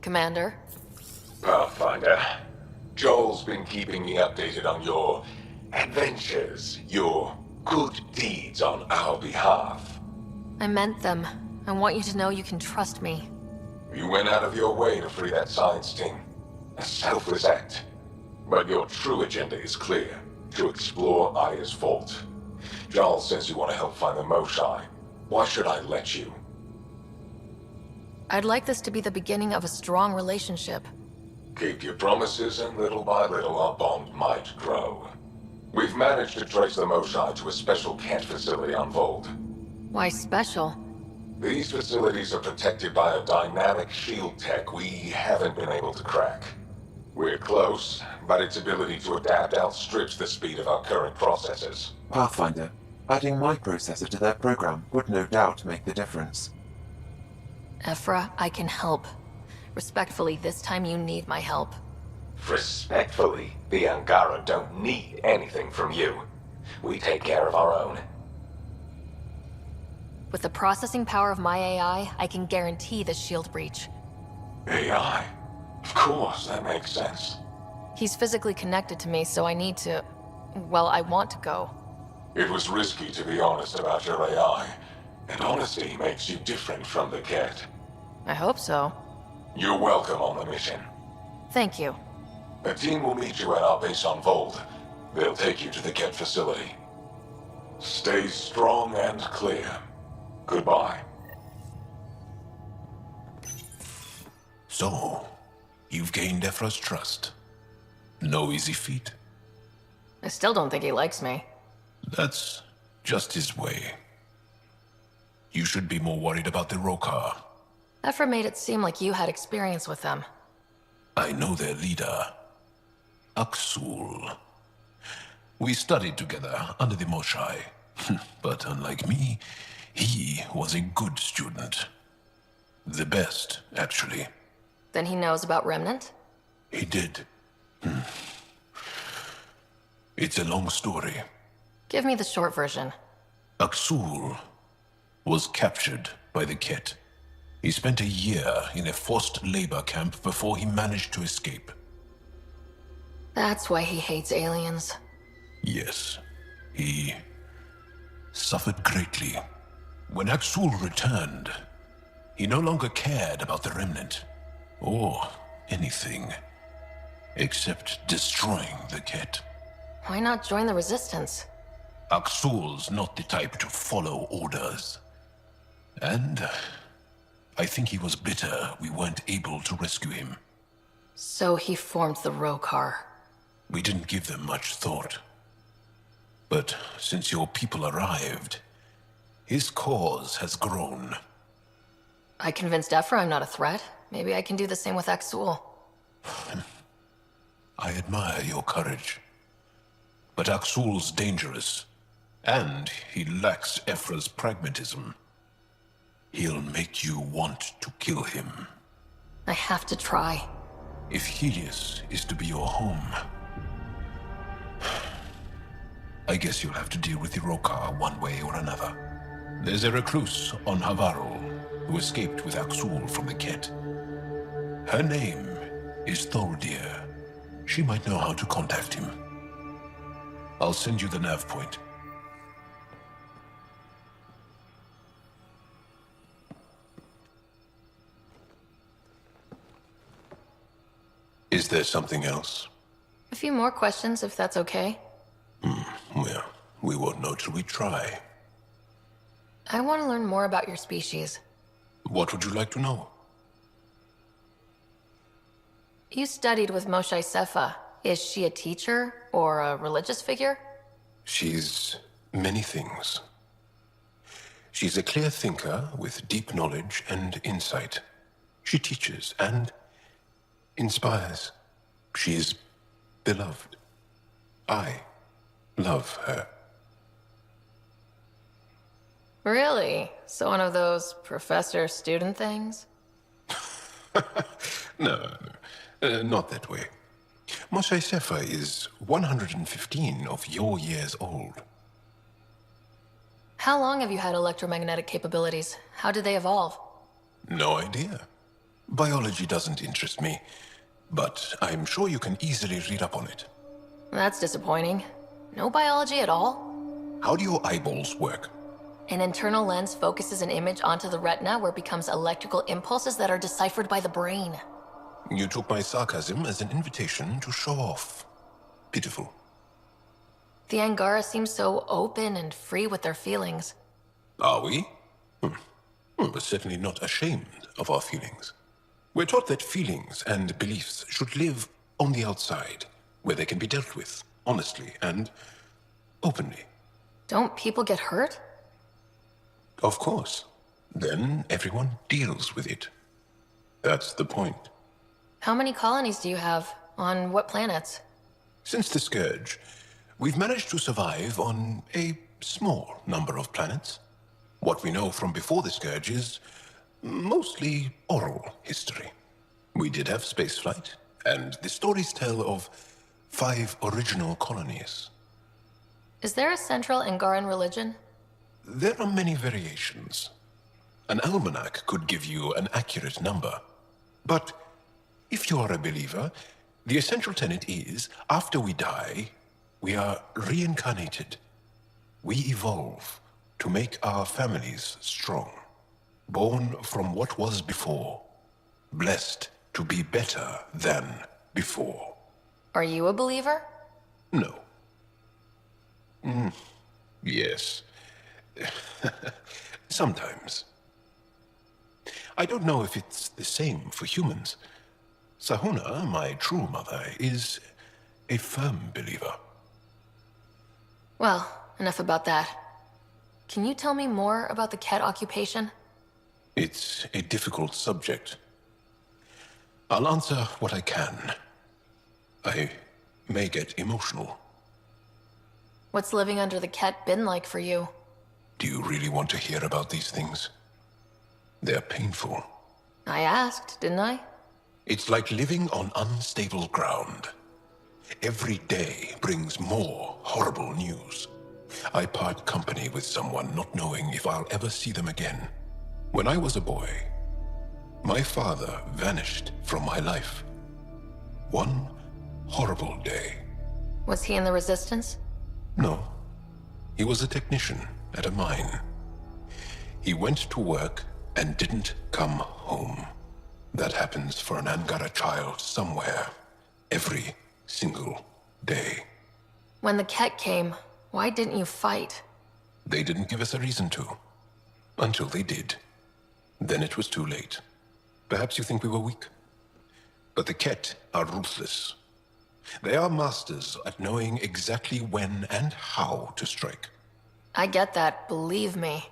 Commander. Pathfinder, Joel's been keeping me updated on your adventures, your good deeds on our behalf. I meant them. I want you to know you can trust me. You went out of your way to free that science team. A selfless act. But your true agenda is clear. To explore Aya's vault. Joel says you want to help find the Moshai. Why should I let you? I'd like this to be the beginning of a strong relationship. Keep your promises, and little by little our bond might grow. We've managed to trace the Moshai to a special Kent facility on Vold. Why special? These facilities are protected by a dynamic shield tech we haven't been able to crack. We're close, but its ability to adapt outstrips the speed of our current processors. Pathfinder, adding my processor to their program would no doubt make the difference. Evfra, I can help. Respectfully, this time you need my help. Respectfully, the Angara don't need anything from you. We take care of our own. With the processing power of my AI, I can guarantee the shield breach. AI? Of course, that makes sense. He's physically connected to me, so I need to... well, I want to go. It was risky to be honest about your AI, and honesty makes you different from the Ket. I hope so. You're welcome on the mission. Thank you. A team will meet you at our base on Vold. They'll take you to the Ket facility. Stay strong and clear. Goodbye. So, you've gained Evfra's trust. No easy feat. I still don't think he likes me. That's just his way. You should be more worried about the Rokar. Evfra made it seem like you had experience with them. I know their leader, Aksul. We studied together under the Moshai. But unlike me, he was a good student. The best, actually. Then he knows about Remnant? He did. It's a long story. Give me the short version. Aksul was captured by the Ket. He spent a year in a forced labor camp before he managed to escape. That's why he hates aliens. Yes, he suffered greatly. When Aksul returned, he no longer cared about the Remnant, or anything, except destroying the Ket. Why not join the Resistance? Aksul's not the type to follow orders. And I think he was bitter we weren't able to rescue him. So he formed the Rokar. We didn't give them much thought. But since your people arrived, his cause has grown. I convinced Evfra I'm not a threat. Maybe I can do the same with Aksul. I admire your courage. But Aksul's dangerous, and he lacks Evfra's pragmatism. He'll make you want to kill him. I have to try. If Helios is to be your home, I guess you'll have to deal with the Rokar one way or another. There's a recluse on Havarl who escaped with Aksul from the Ket. Her name is Thordir. She might know how to contact him. I'll send you the nav point. Is there something else? A few more questions, if that's okay. Well, we won't know till we try. I want to learn more about your species. What would you like to know? You studied with Moshe Sefa. Is she a teacher or a religious figure? She's many things. She's a clear thinker with deep knowledge and insight. She teaches and inspires. She's beloved. I love her. Really? So one of those professor-student things? No, not that way. Moshe Sefa is 115 of your years old. How long have you had electromagnetic capabilities? How did they evolve? No idea. Biology doesn't interest me, but I'm sure you can easily read up on it. That's disappointing. No biology at all? How do your eyeballs work? An internal lens focuses an image onto the retina where it becomes electrical impulses that are deciphered by the brain. You took my sarcasm as an invitation to show off. Pitiful. The Angara seem so open and free with their feelings. Are we? We're certainly not ashamed of our feelings. We're taught that feelings and beliefs should live on the outside, where they can be dealt with, honestly and openly. Don't people get hurt? Of course. Then everyone deals with it. That's the point. How many colonies do you have? On what planets? Since the Scourge, we've managed to survive on a small number of planets. What we know from before the Scourge is mostly oral history. We did have spaceflight, and the stories tell of 5 original colonies. Is there a central Angaran religion? There are many variations. An almanac could give you an accurate number. But if you are a believer, the essential tenet is, after we die, we are reincarnated. We evolve to make our families strong. Born from what was before. Blessed to be better than before. Are you a believer? No. Yes. Sometimes. I don't know if it's the same for humans. Sahuna, my true mother, is a firm believer. Well, enough about that. Can you tell me more about the Ket occupation? It's a difficult subject. I'll answer what I can. I may get emotional. What's living under the Ket been like for you? Do you really want to hear about these things? They're painful. I asked, didn't I? It's like living on unstable ground. Every day brings more horrible news. I part company with someone not knowing if I'll ever see them again. When I was a boy, my father vanished from my life. One horrible day. Was he in the Resistance? No. He was a technician at a mine. He went to work and didn't come home. That happens for an Angara child somewhere, every single day. When the Ket came, why didn't you fight? They didn't give us a reason to. Until they did. Then it was too late. Perhaps you think we were weak. But the Ket are ruthless. They are masters at knowing exactly when and how to strike. I get that, believe me.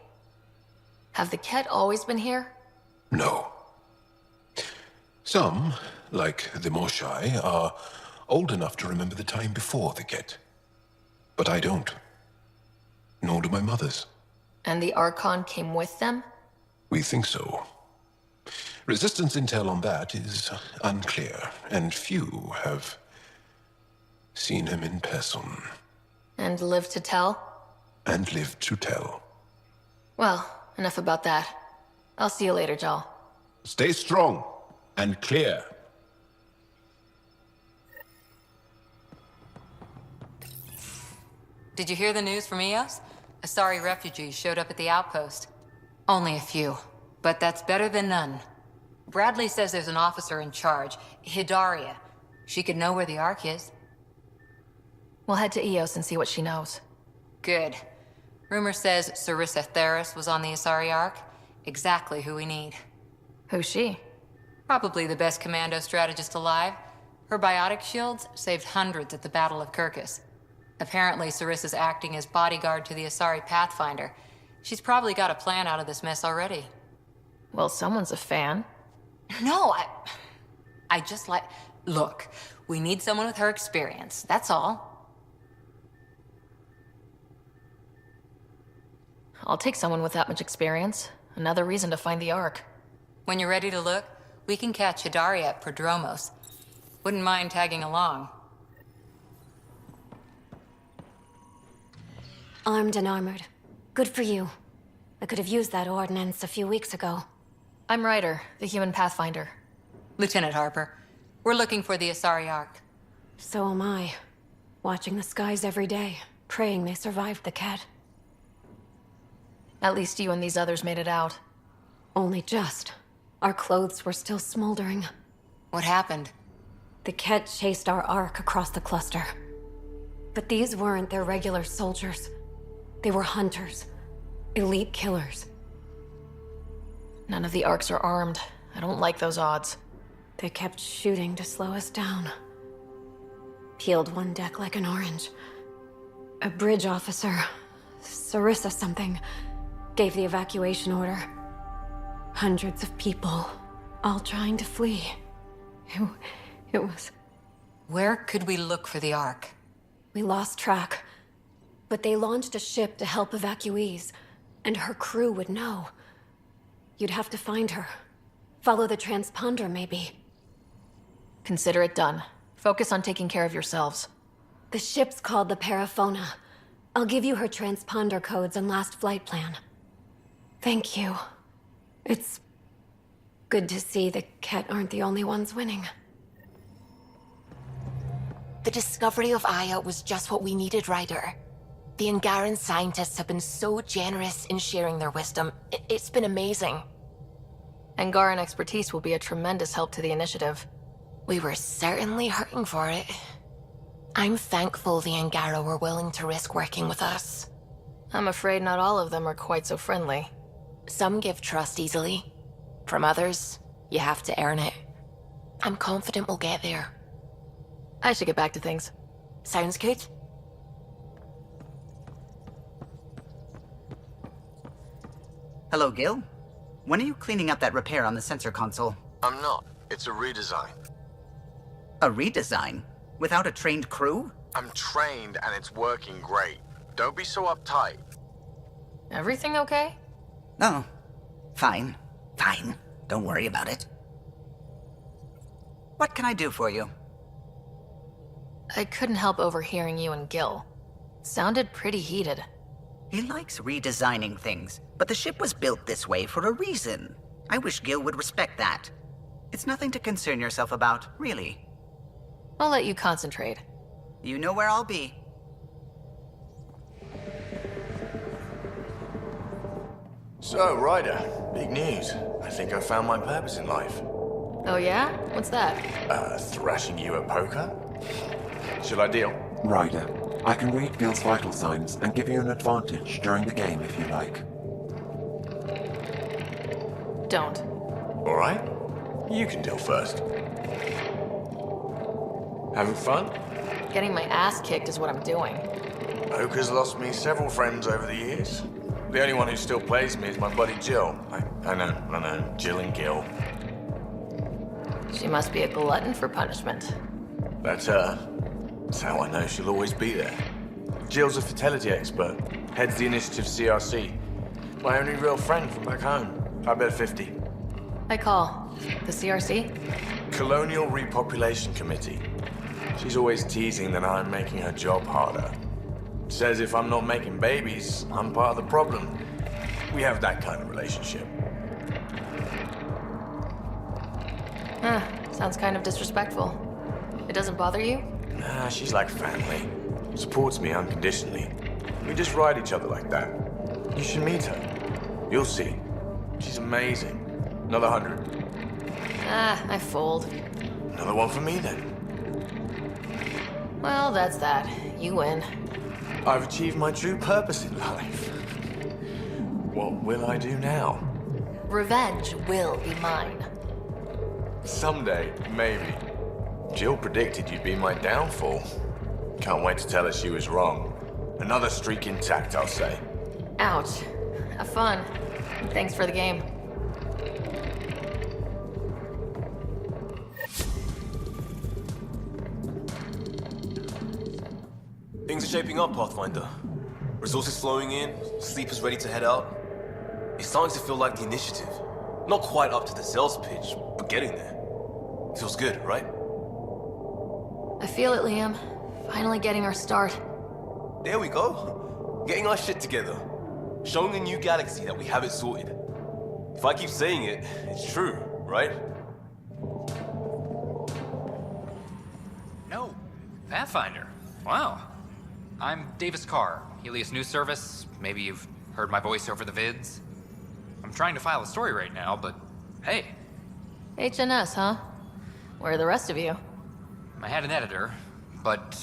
Have the Ket always been here? No. Some, like the Moshai, are old enough to remember the time before the Ket. But I don't. Nor do my mothers. And the Archon came with them? We think so. Resistance intel on that is unclear, and few have seen him in person. And lived to tell? And lived to tell. Well, enough about that. I'll see you later, Jal. Stay strong and clear. Did you hear the news from Eos? Asari refugees showed up at the outpost. Only a few, but that's better than none. Bradley says there's an officer in charge, Hidaria. She could know where the Ark is. We'll head to Eos and see what she knows. Good. Rumor says Sarissa Theris was on the Asari Ark. Exactly who we need. Who's she? Probably the best commando strategist alive. Her biotic shields saved hundreds at the Battle of Kirkus. Apparently, Sarissa's acting as bodyguard to the Asari Pathfinder. She's probably got a plan out of this mess already. Well, someone's a fan. No, I just like... Look, we need someone with her experience, that's all. I'll take someone with that much experience. Another reason to find the Ark. When you're ready to look, we can catch Hidaria at Prodromos. Wouldn't mind tagging along. Armed and armored. Good for you. I could have used that ordnance a few weeks ago. I'm Ryder, the human Pathfinder. Lieutenant Harper, we're looking for the Asari Ark. So am I. Watching the skies every day, praying they survived the Ket. At least you and these others made it out. Only just. Our clothes were still smoldering. What happened? The Ket chased our Ark across the cluster. But these weren't their regular soldiers. They were hunters. Elite killers. None of the Arks are armed. I don't like those odds. They kept shooting to slow us down. Peeled one deck like an orange. A bridge officer, Sarissa something, gave the evacuation order. Hundreds of people, all trying to flee. It was... Where could we look for the Ark? We lost track. But they launched a ship to help evacuees, and her crew would know. You'd have to find her. Follow the transponder, maybe. Consider it done. Focus on taking care of yourselves. The ship's called the Paraphona. I'll give you her transponder codes and last flight plan. Thank you. It's good to see the Ket aren't the only ones winning. The discovery of Aya was just what we needed, Ryder. The Angaran scientists have been so generous in sharing their wisdom. It's been amazing. Angaran expertise will be a tremendous help to the initiative. We were certainly hurting for it. I'm thankful the Angara were willing to risk working with us. I'm afraid not all of them are quite so friendly. Some give trust easily. From others, you have to earn it. I'm confident we'll get there. I should get back to things. Sounds good. Hello, Gil. When are you cleaning up that repair on the sensor console? I'm not. It's a redesign. A redesign? Without a trained crew? I'm trained and it's working great. Don't be so uptight. Everything okay? Oh, fine. Fine. Don't worry about it. What can I do for you? I couldn't help overhearing you and Gil. Sounded pretty heated. He likes redesigning things, but the ship was built this way for a reason. I wish Gil would respect that. It's nothing to concern yourself about, really. I'll let you concentrate. You know where I'll be. So, Ryder, big news. I think I found my purpose in life. Oh yeah? What's that? Thrashing you at poker? Should I deal? Ryder, I can read Gil's vital signs and give you an advantage during the game if you like. Don't. All right. You can deal first. Having fun? Getting my ass kicked is what I'm doing. Poker's lost me several friends over the years. The only one who still plays me is my buddy Jill. I know. Jill and Gil. She must be a glutton for punishment. That's her. That's how I know she'll always be there. Jill's a fertility expert. Heads the initiative CRC. My only real friend from back home. I bet 50. I call. The CRC? Colonial Repopulation Committee. She's always teasing that I'm making her job harder. Says if I'm not making babies, I'm part of the problem. We have that kind of relationship. Sounds kind of disrespectful. It doesn't bother you? Nah, she's like family. Supports me unconditionally. We just ride each other like that. You should meet her. You'll see. She's amazing. Another 100. I fold. Another one for me then. Well, that's that. You win. I've achieved my true purpose in life. What will I do now? Revenge will be mine. Someday, maybe. Jill predicted you'd be my downfall. Can't wait to tell her she was wrong. Another streak intact, I'll say. Ouch. Have fun. Thanks for the game. Things are shaping up, Pathfinder. Resources flowing in, sleepers ready to head out. It's starting to feel like the initiative. Not quite up to the sales pitch, but getting there. Feels good, right? I feel it, Liam. Finally getting our start. There we go. Getting our shit together. Showing the new galaxy that we have it sorted. If I keep saying it, it's true, right? Pathfinder. Wow. I'm Davis Carr, Helios News Service. Maybe you've heard my voice over the vids. I'm trying to file a story right now, but hey. HNS, huh? Where are the rest of you? I had an editor, but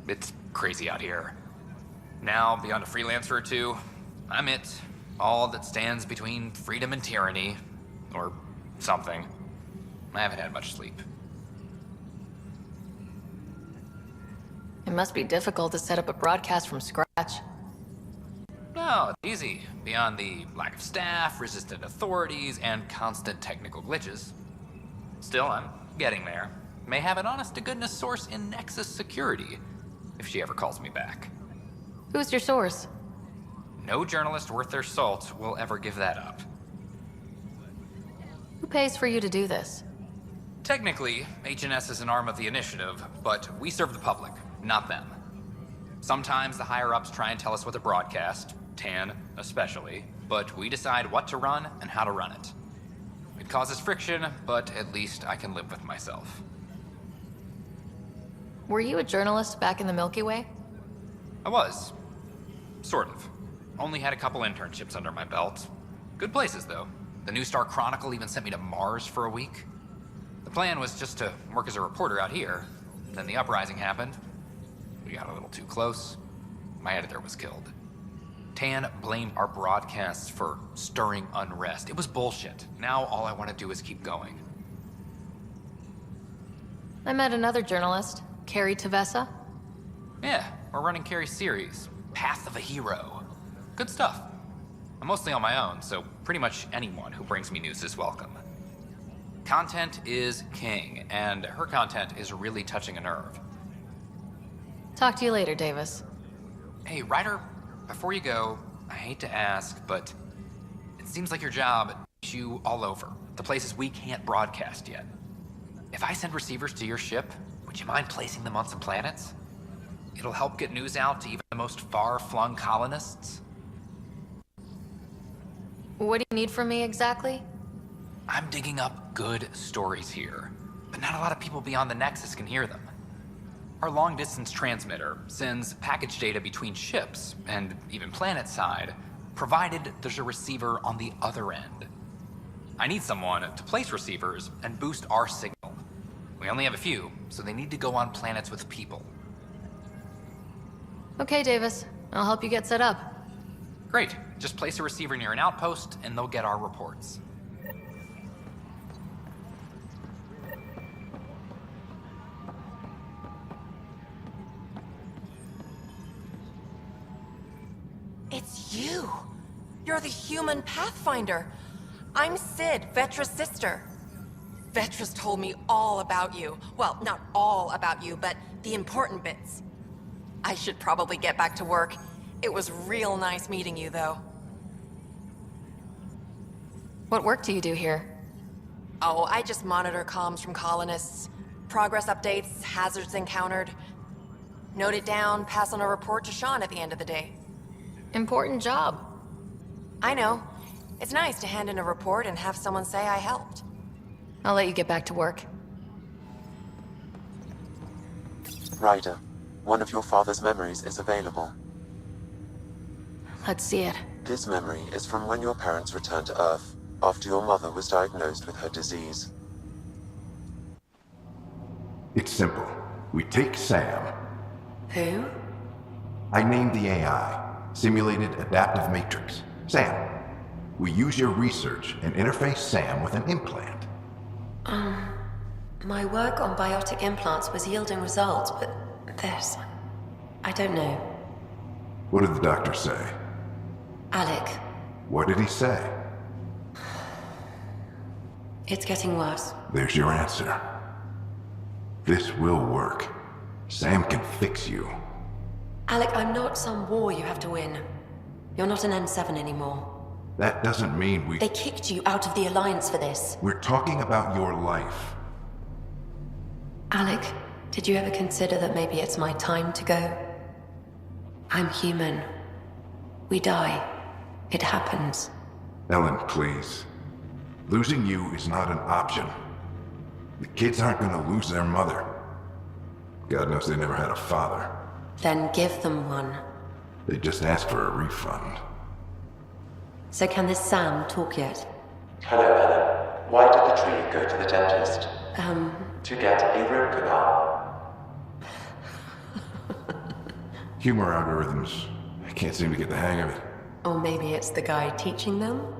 it's crazy out here. Now, beyond a freelancer or two, I'm it. All that stands between freedom and tyranny. Or something. I haven't had much sleep. It must be difficult to set up a broadcast from scratch. No, it's easy. Beyond the lack of staff, resistant authorities, and constant technical glitches. Still, I'm getting there. May have an honest-to-goodness source in Nexus Security, if she ever calls me back. Who's your source? No journalist worth their salt will ever give that up. Who pays for you to do this? Technically, HNS is an arm of the initiative, but we serve the public, not them. Sometimes the higher-ups try and tell us what to broadcast, Tan especially, but we decide what to run and how to run it. It causes friction, but at least I can live with myself. Were you a journalist back in the Milky Way? I was. Sort of. Only had a couple internships under my belt. Good places, though. The New Star Chronicle even sent me to Mars for a week. The plan was just to work as a reporter out here. Then the uprising happened. We got a little too close. My editor was killed. Tan blamed our broadcasts for stirring unrest. It was bullshit. Now all I want to do is keep going. I met another journalist, Carrie Tavessa. Yeah, we're running Carrie's series, Path of a Hero. Good stuff. I'm mostly on my own, so pretty much anyone who brings me news is welcome. Content is king, and her content is really touching a nerve. Talk to you later, Davis. Hey, Ryder, before you go, I hate to ask, but it seems like your job takes you all over, the places we can't broadcast yet. If I send receivers to your ship, would you mind placing them on some planets? It'll help get news out to even the most far-flung colonists. What do you need from me exactly? I'm digging up good stories here, but not a lot of people beyond the Nexus can hear them. Our long-distance transmitter sends package data between ships, and even planet-side, provided there's a receiver on the other end. I need someone to place receivers and boost our signal. We only have a few, so they need to go on planets with people. Okay, Davis. I'll help you get set up. Great. Just place a receiver near an outpost, and they'll get our reports. It's you! You're the human Pathfinder. I'm Sid, Vetra's sister. Vetra's told me all about you. Well, not all about you, but the important bits. I should probably get back to work. It was real nice meeting you, though. What work do you do here? Oh, I just monitor comms from colonists. Progress updates, hazards encountered. Note it down, pass on a report to Sean at the end of the day. Important job. I know. It's nice to hand in a report and have someone say I helped. I'll let you get back to work. Ryder, one of your father's memories is available. Let's see it. This memory is from when your parents returned to Earth, after your mother was diagnosed with her disease. It's simple. We take Sam. Who? I named the AI, Simulated Adaptive Matrix. Sam. We use your research and interface Sam with an implant. My work on biotic implants was yielding results, but this... I don't know. What did the doctor say? Alec, What did he say? it's getting worse. There's your answer. This will work. Sam can fix you. Alec, I'm not some war you have to win. You're not an N7 anymore. That doesn't mean we... They kicked you out of the Alliance for this. We're talking about your life. Alec, did you ever consider that maybe it's my time to go? I'm human. We die. It happens. Ellen, please. Losing you is not an option. The kids aren't gonna lose their mother. God knows they never had a father. Then give them one. They just asked for a refund. So can this Sam talk yet? Hello, Helen. Why did the tree go to the dentist? To get a root canal. Humor algorithms. I can't seem to get the hang of it. Or maybe it's the guy teaching them?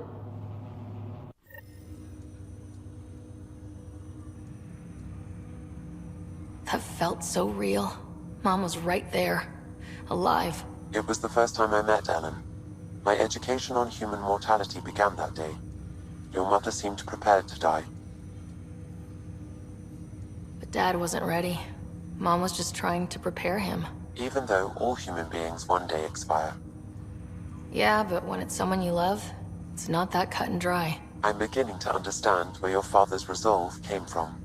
That felt so real. Mom was right there, alive. It was the first time I met Ellen. My education on human mortality began that day. Your mother seemed prepared to die. But Dad wasn't ready. Mom was just trying to prepare him. Even though all human beings one day expire. Yeah, but when it's someone you love, it's not that cut and dry. I'm beginning to understand where your father's resolve came from.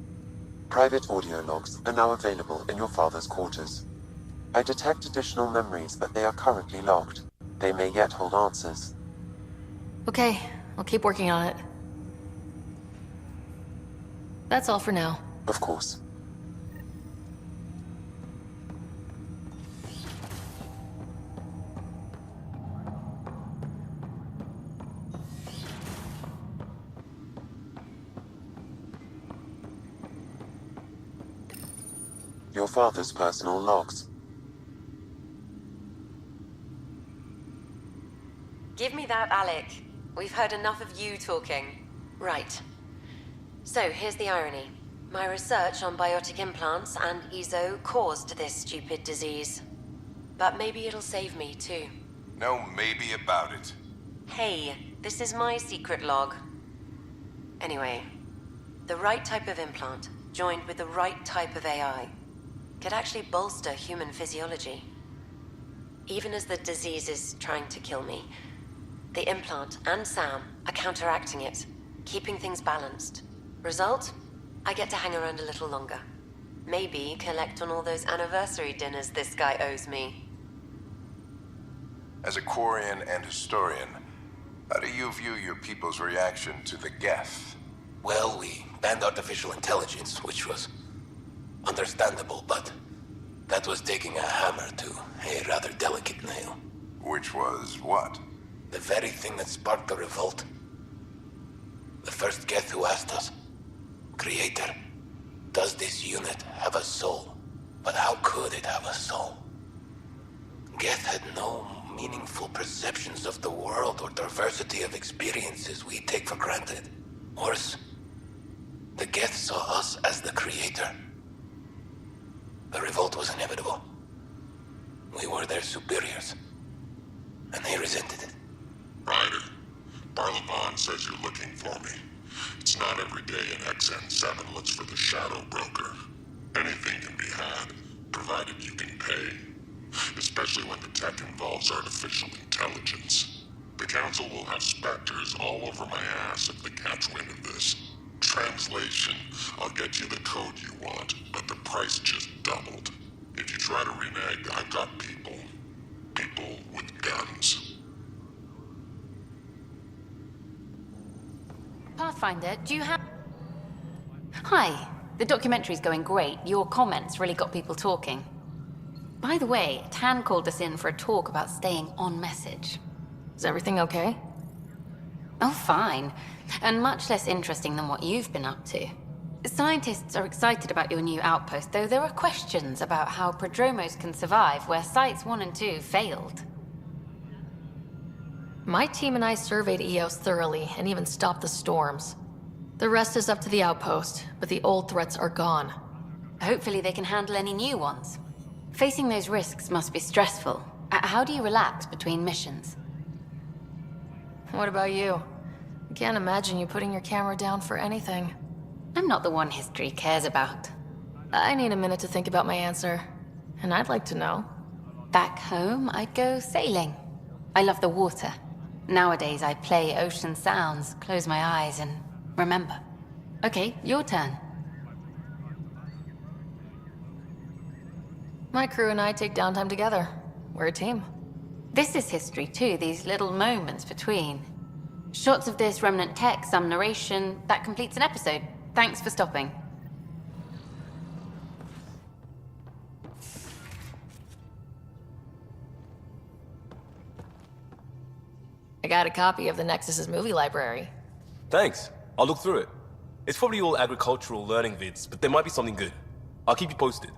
Private audio logs are now available in your father's quarters. I detect additional memories, but they are currently logged. They may yet hold answers. Okay, I'll keep working on it. That's all for now. Of course. Your father's personal logs. Give me that, Alec. We've heard enough of you talking. Right. So, here's the irony. My research on biotic implants and EZO caused this stupid disease. But maybe it'll save me, too. No maybe about it. Hey, this is my secret log. Anyway, the right type of implant, joined with the right type of AI, could actually bolster human physiology. Even as the disease is trying to kill me, the implant and Sam are counteracting it, keeping things balanced. Result? I get to hang around a little longer. Maybe collect on all those anniversary dinners this guy owes me. As a Quarian and historian, how do you view your people's reaction to the Geth? Well, we banned artificial intelligence, which was understandable, but that was taking a hammer to a rather delicate nail. Which was what? The very thing that sparked the revolt. The first Geth who asked us, Creator, does this unit have a soul? But how could it have a soul? Geth had no meaningful perceptions of the world or diversity of experiences we take for granted. Worse, the Geth saw us as the Creator. The revolt was inevitable. We were their superiors, and they resented it. Ryder, Barlavon says you're looking for me. It's not every day an XN7 looks for the Shadow Broker. Anything can be had, provided you can pay. Especially when the tech involves artificial intelligence. The Council will have specters all over my ass if they catch wind of this. Translation, I'll get you the code you want, but the price just doubled. If you try to renege, I've got people. People with guns. Pathfinder, do you have... Hi. The documentary's going great. Your comments really got people talking. By the way, Tan called us in for a talk about staying on message. Is everything okay? Oh, fine. And much less interesting than what you've been up to. Scientists are excited about your new outpost, though there are questions about how prodromos can survive where Sites 1 and 2 failed. My team and I surveyed EOS thoroughly and even stopped the storms. The rest is up to the outpost, but the old threats are gone. Hopefully they can handle any new ones. Facing those risks must be stressful. How do you relax between missions? What about you? I can't imagine you putting your camera down for anything. I'm not the one history cares about. I need a minute to think about my answer, and I'd like to know. Back home, I'd go sailing. I love the water. Nowadays, I play ocean sounds, close my eyes, and remember. Okay, your turn. My crew and I take downtime together. We're a team. This is history too, these little moments between. Shots of this remnant tech, some narration, that completes an episode. Thanks for stopping. I got a copy of the Nexus's movie library. Thanks. I'll look through it. It's probably all agricultural learning vids, but there might be something good. I'll keep you posted.